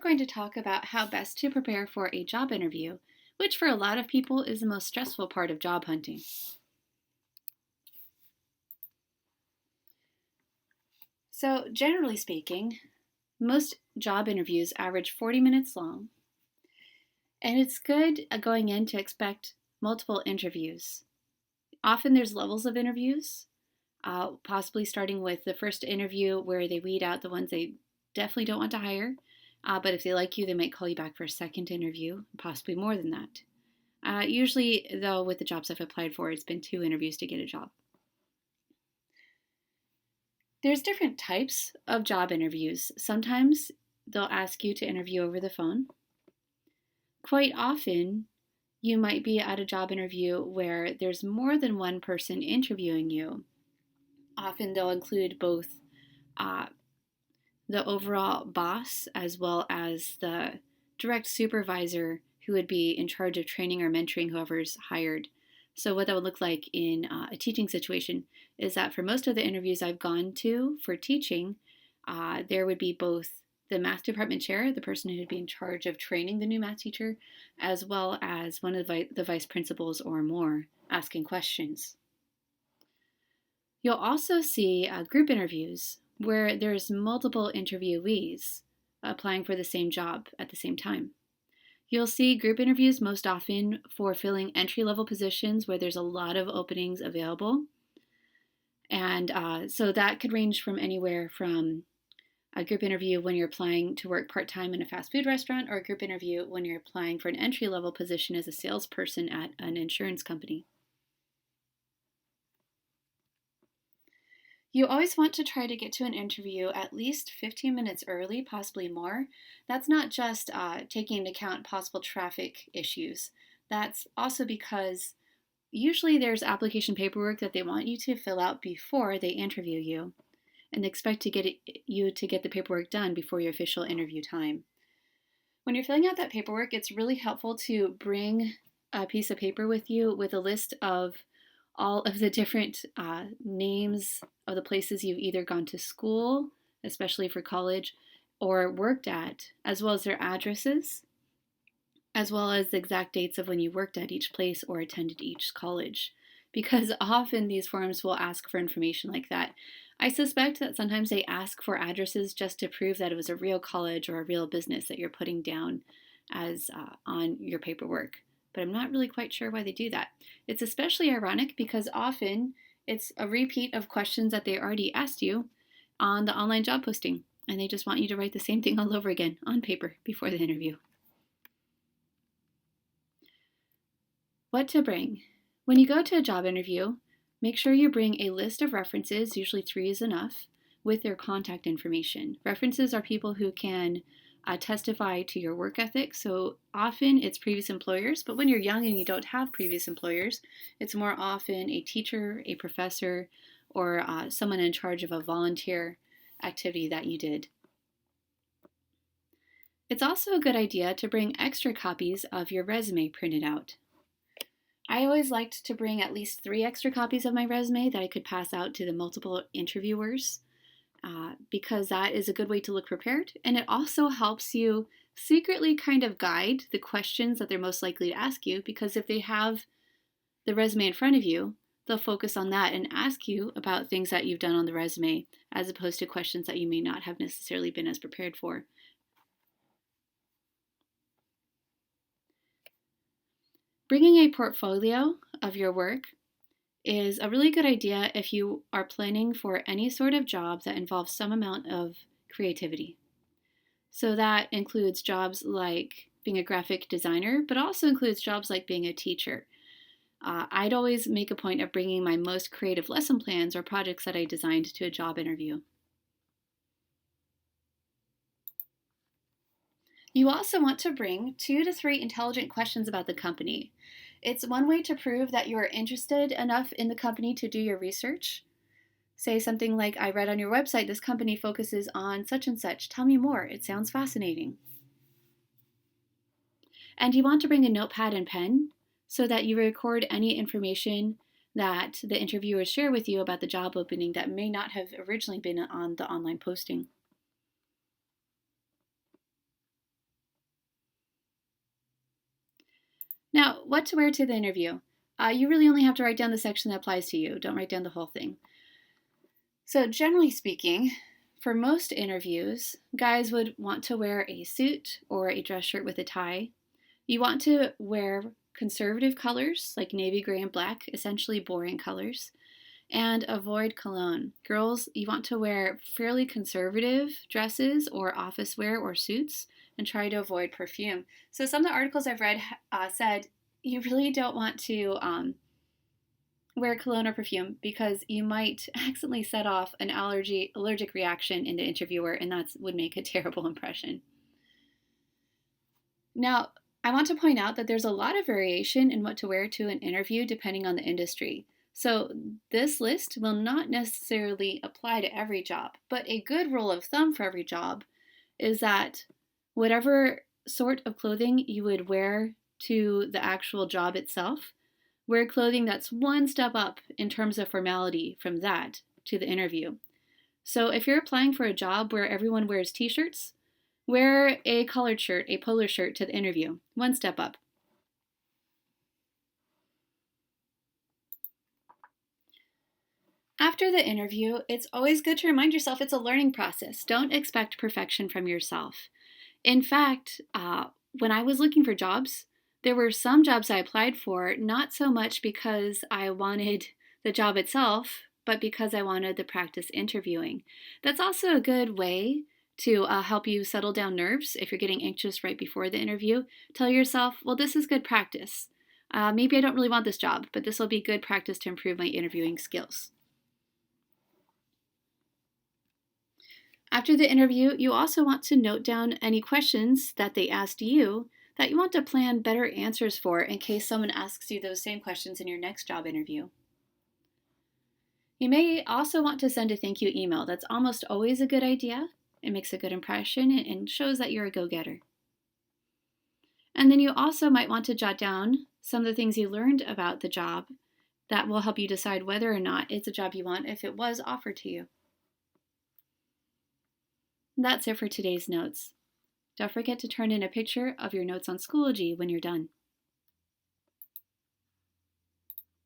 going to talk about how best to prepare for a job interview, which for a lot of people is the most stressful part of job hunting. So, generally speaking, most job interviews average 40 minutes long, and it's good going in to expect multiple interviews. Often there's levels of interviews, possibly starting with the first interview where they weed out the ones they definitely don't want to hire. But if they like you, they might call you back for a second interview, possibly more than that. Usually, though, with the jobs I've applied for, it's been 2 interviews to get a job. There's different types of job interviews. Sometimes they'll ask you to interview over the phone. Quite often, you might be at a job interview where there's more than one person interviewing you. Often they'll include both uh, the overall boss as well as the direct supervisor who would be in charge of training or mentoring whoever's hired. So, what that would look like in a teaching situation is that for most of the interviews I've gone to for teaching, there would be both the math department chair, the person who would be in charge of training the new math teacher, as well as one of the vice principals or more asking questions. You'll also see group interviews where there's multiple interviewees applying for the same job at the same time. You'll see group interviews most often for filling entry-level positions where there's a lot of openings available. And so that could range from anywhere from a group interview when you're applying to work part-time in a fast food restaurant, or a group interview when you're applying for an entry-level position as a salesperson at an insurance company. You always want to try to get to an interview at least 15 minutes early, possibly more. That's not just taking into account possible traffic issues. That's also because usually there's application paperwork that they want you to fill out before they interview you, and they expect you to get the paperwork done before your official interview time. When you're filling out that paperwork, it's really helpful to bring a piece of paper with you with a list of all of the different names of the places you've either gone to school, especially for college, or worked at, as well as their addresses, as well as the exact dates of when you worked at each place or attended each college. Because often these forms will ask for information like that. I suspect that sometimes they ask for addresses just to prove that it was a real college or a real business that you're putting down as on your paperwork. But I'm not really quite sure why they do that. It's especially ironic because often it's a repeat of questions that they already asked you on the online job posting, and they just want you to write the same thing all over again on paper before the interview. What to bring? When you go to a job interview, make sure you bring a list of references, usually 3 is enough, with their contact information. References are people who can testify to your work ethic. So often it's previous employers, but when you're young and you don't have previous employers, it's more often a teacher, a professor, or someone in charge of a volunteer activity that you did. It's also a good idea to bring extra copies of your resume printed out. I always liked to bring at least 3 extra copies of my resume that I could pass out to the multiple interviewers. Because that is a good way to look prepared, and it also helps you secretly kind of guide the questions that they're most likely to ask you, because if they have the resume in front of you, they'll focus on that and ask you about things that you've done on the resume, as opposed to questions that you may not have necessarily been as prepared for. Bringing a portfolio of your work is a really good idea if you are planning for any sort of job that involves some amount of creativity. So that includes jobs like being a graphic designer, but also includes jobs like being a teacher. I'd always make a point of bringing my most creative lesson plans or projects that I designed to a job interview. You also want to bring 2 to 3 intelligent questions about the company. It's one way to prove that you are interested enough in the company to do your research. Say something like, I read on your website this company focuses on such and such. Tell me more. It sounds fascinating. And you want to bring a notepad and pen so that you record any information that the interviewers share with you about the job opening that may not have originally been on the online posting. Now, what to wear to the interview? You really only have to write down the section that applies to you. Don't write down the whole thing. So, generally speaking, for most interviews, guys would want to wear a suit or a dress shirt with a tie. You want to wear conservative colors like navy gray and black, essentially boring colors, and avoid cologne. Girls, you want to wear fairly conservative dresses or office wear or suits and try to avoid perfume. So, some of the articles I've read said you really don't want to wear cologne or perfume because you might accidentally set off an allergic reaction in the interviewer, and that would make a terrible impression. Now, I want to point out that there's a lot of variation in what to wear to an interview depending on the industry. So this list will not necessarily apply to every job, but a good rule of thumb for every job is that whatever sort of clothing you would wear to the actual job itself, wear clothing that's one step up in terms of formality from that to the interview. So if you're applying for a job where everyone wears t-shirts, wear a collared shirt, a polo shirt to the interview, one step up. After the interview, it's always good to remind yourself it's a learning process. Don't expect perfection from yourself. In fact, when I was looking for jobs, there were some jobs I applied for, not so much because I wanted the job itself, but because I wanted the practice interviewing. That's also a good way to help you settle down nerves if you're getting anxious right before the interview. Tell yourself, well, this is good practice. Maybe I don't really want this job, but this will be good practice to improve my interviewing skills. After the interview, you also want to note down any questions that they asked you that you want to plan better answers for in case someone asks you those same questions in your next job interview. You may also want to send a thank you email. That's almost always a good idea. It makes a good impression and shows that you're a go-getter. And then you also might want to jot down some of the things you learned about the job that will help you decide whether or not it's a job you want if it was offered to you. That's it for today's notes. Don't forget to turn in a picture of your notes on Schoology when you're done.